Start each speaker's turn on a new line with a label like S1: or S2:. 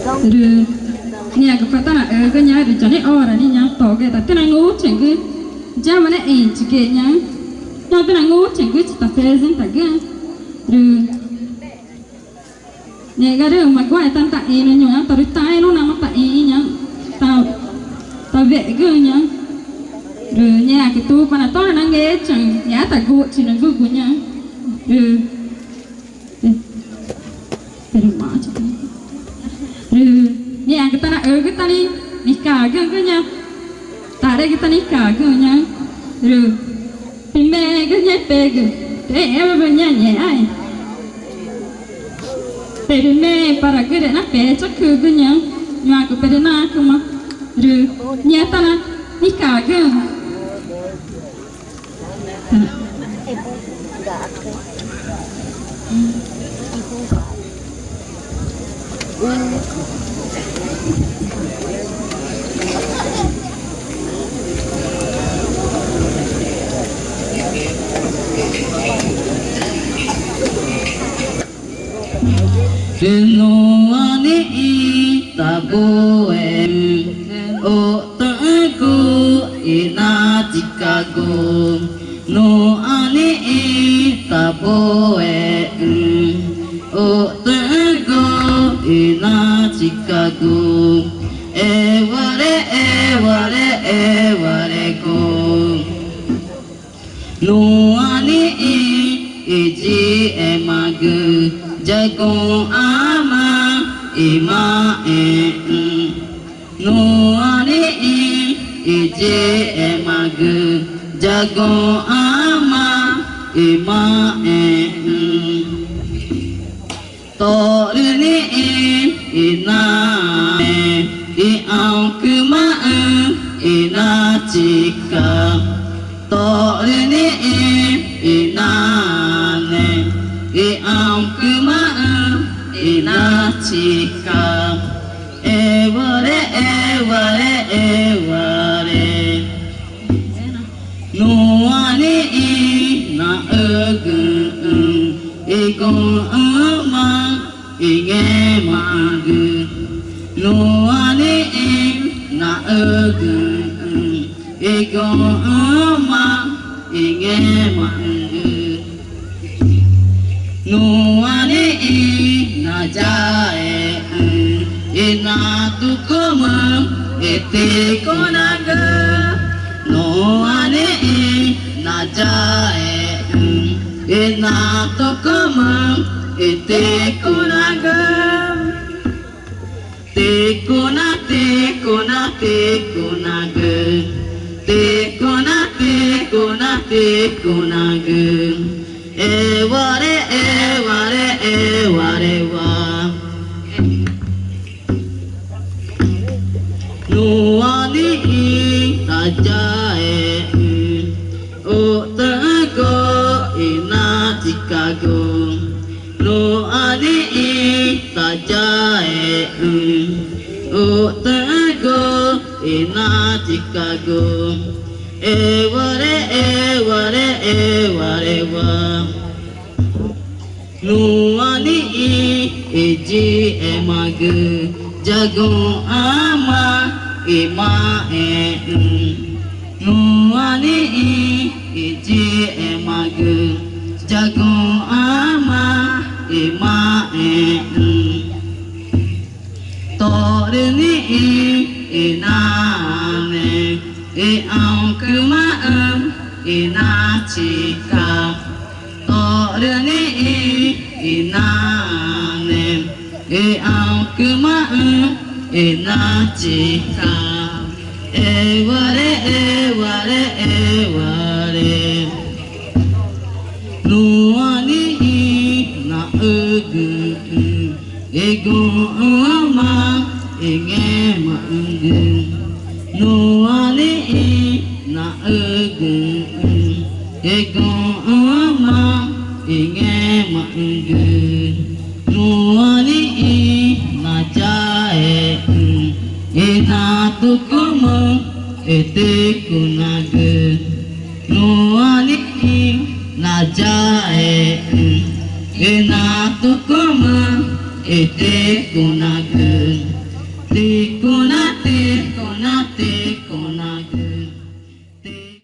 S1: Rồi nhà cái phát là cái nhà thì cho nên là đi nhà tổ cái ta cái này ngủ chẳng cứ cha mà này chỉ cái nhà cho cái này ngủ chẳng cứ chỉ ta phê dân ta cái rồi nhà cái đó mà gọi ta tại nó nhá tao đi tay nó nằm tại nhá tao vệ cái nhá rồi nhà cái tu mà to là đang nghe chẳng nhà ta gội chỉ là gội của nhà rồi để được mở cho rồi nhà kita nak kita ni nikah ke nya tak ada kita nikah ke nya rồi pime ke nya pe ke em bên nhà nhẹ ai pime para ke nak pe chắc ke nya mà ke pe na ke ma rồi nhà ta na nikah ke
S2: Sinuani tabu otaku ina Chicago nuani tabu otaku ina Chicago eware go nuani iji emagu jago ama ima nuani ije emagu jago ama ima torni ina iau kuma ina Chika torni ina iau kuma ina Chika eware nuani na ego ama inge magu nuani na ego ama inge magu nuani na jae ina tukuma ete konaga nuani na jae ina tukuma ete konaga te konaga eware wa nuani tajae otago ina Chicago nuani tajae otago ina Chicago eware wa nuani eji emagu jago ama ima nuani eji emagu jago ama ima torni inane iau kuma ina Chika torni inane iau kuma ina Chika eware nuani na ego ama inge magu nuani na ego ama inge magu nuani na jae ina tukuma ete kunaga nuani na jae ina tukuma ete kunaga